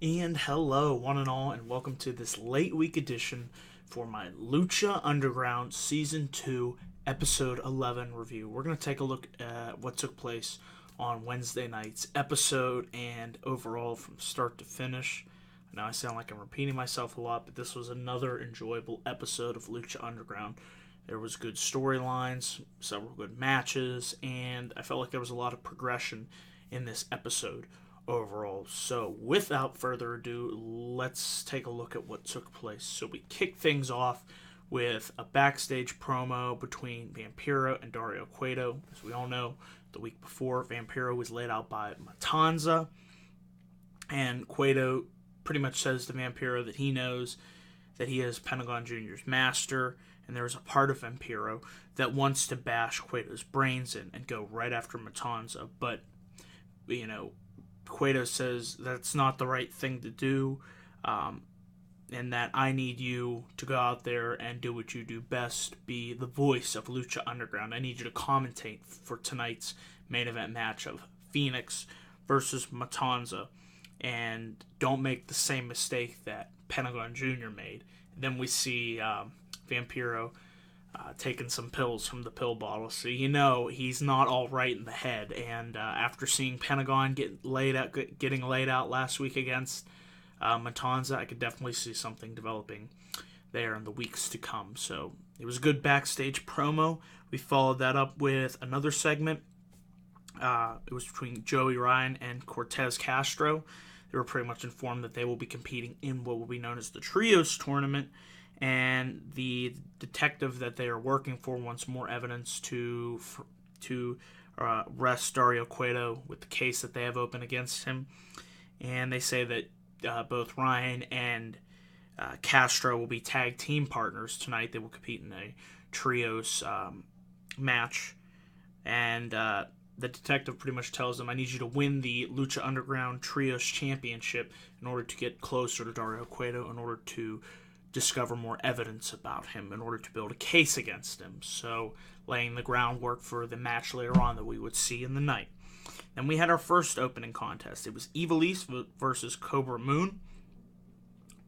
And hello, one and all, and welcome to this late week edition for my Lucha Underground Season 2, Episode 11 review. We're going to take a look at what took place on Wednesday night's episode and overall from start to finish. I know I sound like I'm repeating myself a lot, but this was another enjoyable episode of Lucha Underground. There was good storylines, several good matches, and I felt like there was a lot of progression in this episode overall. So, without further ado, let's take a look at what took place. So, we kick things off with a backstage promo between Vampiro and Dario Cueto. As we all know, the week before, Vampiro was laid out by Matanza, and Cueto pretty much says to Vampiro that he knows that he is Pentagon Jr.'s master, and there's a part of Vampiro that wants to bash Cueto's brains in and go right after Matanza, but, Cueto says that's not the right thing to do, and that I need you to go out there and do what you do best, be the voice of Lucha Underground. I need you to commentate for tonight's main event match of Phoenix versus Matanza, and don't make the same mistake that Pentagon Jr. made. And then we see Vampiro taking some pills from the pill bottle, so he's not all right in the head. And after seeing Pentagon getting laid out last week against Matanza, I could definitely see something developing there in the weeks to come. So it was a good backstage promo. We followed that up with another segment. It was between Joey Ryan and Cortez Castro. They were pretty much informed that they will be competing in what will be known as the Trios tournament, and the detective that they are working for wants more evidence to arrest Dario Cueto with the case that they have open against him. And they say that both Ryan and Castro will be tag team partners tonight. They will compete in a trios match. And the detective pretty much tells them, I need you to win the Lucha Underground Trios Championship in order to get closer to Dario Cueto, in order to discover more evidence about him, in order to build a case against him. So, laying the groundwork for the match later on that we would see in the night. Then we had our first opening contest. It was Evilise versus Cobra Moon.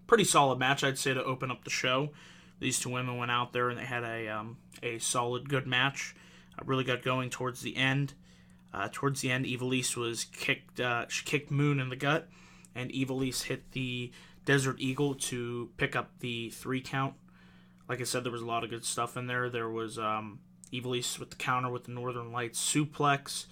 Pretty solid match, I'd say, to open up the show. These two women went out there and they had a solid, good match. Really got going towards the end. Evilise was kicked. She kicked Moon in the gut, and Evilise hit the Desert Eagle to pick up the 3 count. Like I said, there was a lot of good stuff in there. There was Evilise with the counter with the Northern Lights suplex.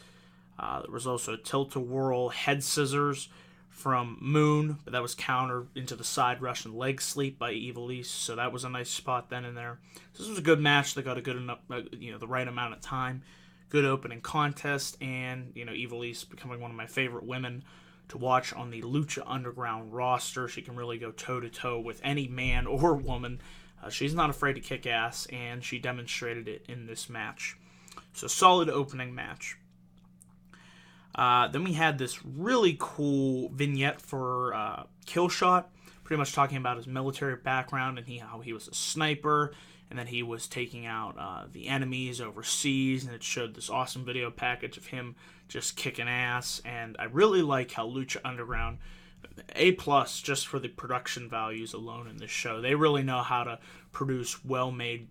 There was also a tilt-a-whirl head scissors from Moon, but that was countered into the side Russian leg sweep by Evilise, so that was a nice spot then and there. So this was a good match that got a good enough, the right amount of time. Good opening contest, and Evilise becoming one of my favorite women to watch on the Lucha Underground roster. She can really go toe-to-toe with any man or woman. She's not afraid to kick ass, and she demonstrated it in this match. So, solid opening match. Then we had this really cool vignette for Killshot, pretty much talking about his military background and how he was a sniper, and that he was taking out the enemies overseas, and it showed this awesome video package of him just kicking ass. And I really like how Lucha Underground, A+ just for the production values alone in this show. They really know how to produce well-made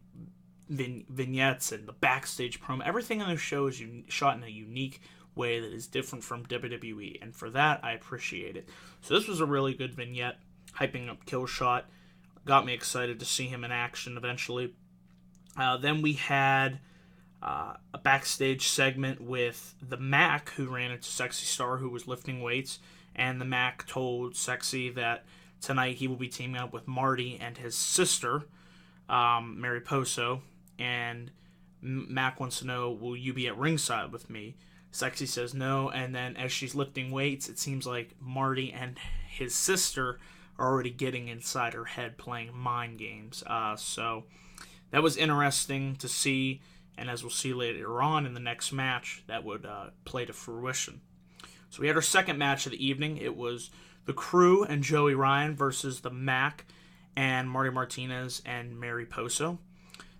vignettes and the backstage promo. Everything on the show is shot in a unique way that is different from WWE, and for that I appreciate it. So this was a really good vignette hyping up Killshot. Got me excited to see him in action eventually. Then we had a backstage segment with the Mac, who ran into Sexy Star, who was lifting weights, and the Mac told Sexy that tonight he will be teaming up with Marty and his sister, Mary Poso, and Mac wants to know, will you be at ringside with me? Sexy says no, and then as she's lifting weights, it seems like Marty and his sister are already getting inside her head, playing mind games. So that was interesting to see, and as we'll see later on in the next match, that would play to fruition. So we had our second match of the evening. It was the Crew and Joey Ryan versus the Mac and Marty Martinez and Mary Poso.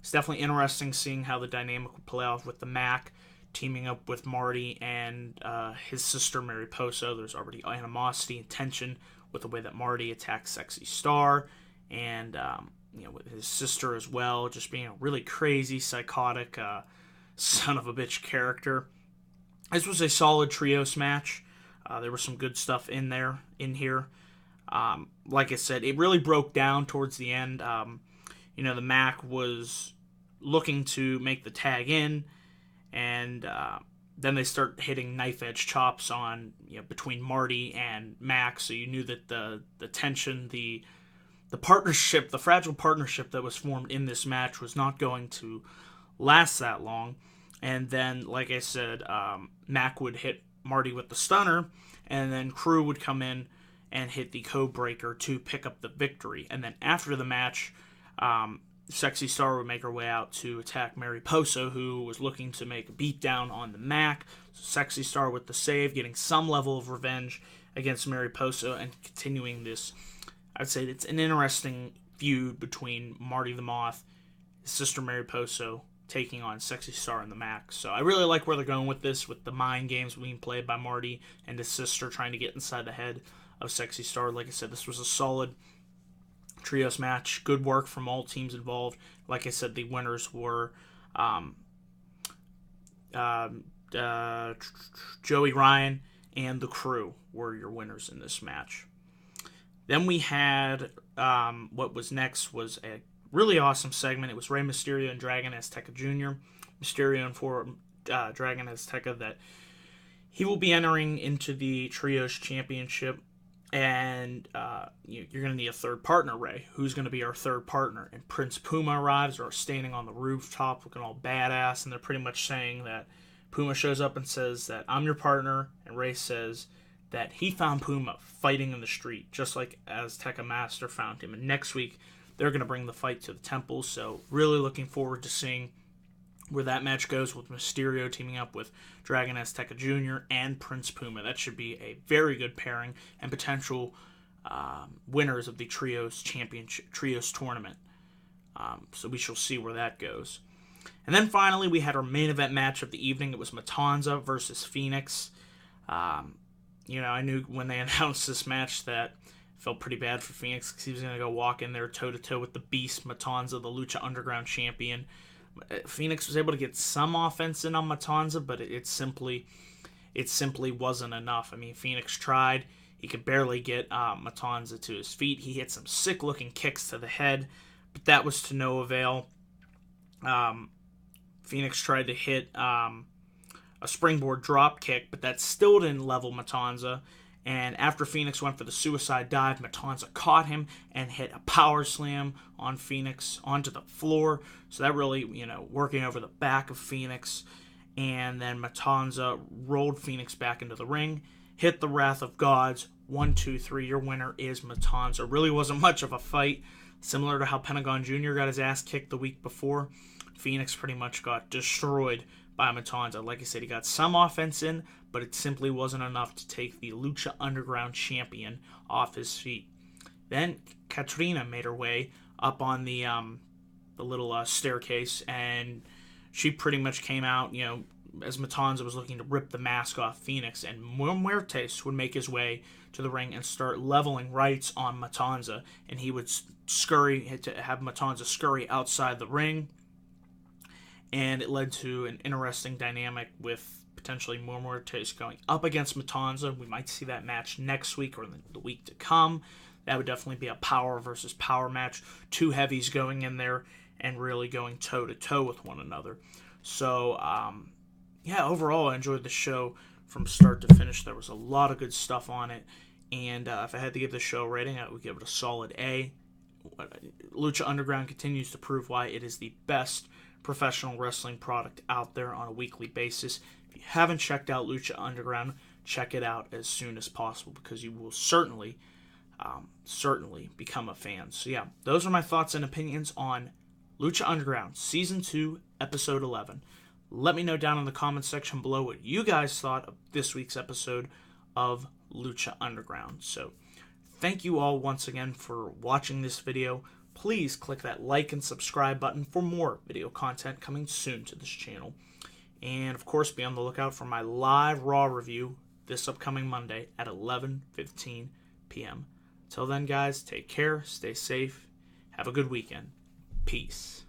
It's definitely interesting seeing how the dynamic will play off with the Mac teaming up with Marty and his sister Mary Poso. There's already animosity and tension with the way that Marty attacked Sexy Star, and with his sister as well, just being a really crazy, psychotic son of a bitch character. This was a solid trios match. There was some good stuff in here. Like I said, it really broke down towards the end. The Mac was looking to make the tag in, and then they start hitting knife edge chops on between Marty and Mac. So you knew that the tension, the partnership, the fragile partnership that was formed in this match was not going to last that long. And then, like I said, Mac would hit Marty with the stunner, and then Crew would come in and hit the code breaker to pick up the victory. And then after the match, Sexy Star would make her way out to attack Mariposa, who was looking to make a beatdown on the Mac. So Sexy Star with the save, getting some level of revenge against Mariposa, and continuing this. I'd say it's an interesting feud between Marty the Moth, his sister Mariposa, taking on Sexy Star and the Mac. So I really like where they're going with this, with the mind games being played by Marty and his sister trying to get inside the head of Sexy Star. Like I said, this was a solid trios match. Good work from all teams involved. Like I said, the winners were Joey Ryan and the Crew were your winners in this match. Then we had what was next was a really awesome segment. It was Rey Mysterio and Dragon Azteca Jr. Mysterio informed Dragon Azteca that he will be entering into the Trios Championship, and you're going to need a third partner, Rey. Who's going to be our third partner? And Prince Puma arrives, or standing on the rooftop looking all badass, and they're pretty much saying that Puma shows up and says that I'm your partner, and Rey says that he found Puma fighting in the street, just like Azteca Master found him. And next week, they're going to bring the fight to the temple, so really looking forward to seeing where that match goes, with Mysterio teaming up with Dragon Azteca Jr. and Prince Puma. That should be a very good pairing and potential winners of the Trios Championship, Trios Tournament. So we shall see where that goes. And then finally, we had our main event match of the evening. It was Matanza versus Phoenix. I knew when they announced this match that I felt pretty bad for Phoenix, because he was going to go walk in there toe-to-toe with the Beast, Matanza, the Lucha Underground champion. Phoenix was able to get some offense in on Matanza, but it simply wasn't enough. I mean, Phoenix tried. He could barely get Matanza to his feet. He hit some sick-looking kicks to the head, but that was to no avail. Phoenix tried to hit a springboard drop kick, but that still didn't level Matanza. And after Phoenix went for the suicide dive, Matanza caught him and hit a power slam on Phoenix onto the floor. So that really, working over the back of Phoenix. And then Matanza rolled Phoenix back into the ring, hit the Wrath of Gods. 1, 2, 3. Your winner is Matanza. Really wasn't much of a fight. Similar to how Pentagon Jr. got his ass kicked the week before, Phoenix pretty much got destroyed by Matanza. Like I said, he got some offense in, but it simply wasn't enough to take the Lucha Underground champion off his feet. Then Katrina made her way up on the little staircase, and she pretty much came out, as Matanza was looking to rip the mask off Phoenix, and Muertes would make his way to the ring and start leveling rights on Matanza, and he would have Matanza scurry outside the ring, and it led to an interesting dynamic with potentially Muertes going up against Matanza. We might see that match next week or the week to come. That would definitely be a power versus power match. Two heavies going in there and really going toe-to-toe with one another. So, overall, I enjoyed the show from start to finish. There was a lot of good stuff on it. And if I had to give the show a rating, I would give it a solid A. Lucha Underground continues to prove why it is the best professional wrestling product out there on a weekly basis. If you haven't checked out Lucha Underground, check it out as soon as possible, because you will certainly become a fan. So yeah, those are my thoughts and opinions on Lucha Underground Season 2, Episode 11. Let me know down in the comments section below what you guys thought of this week's episode of Lucha Underground. So thank you all once again for watching this video. Please click that like and subscribe button for more video content coming soon to this channel. And of course, be on the lookout for my live Raw review this upcoming Monday at 11:15 p.m. Till then, guys, take care, stay safe, have a good weekend. Peace.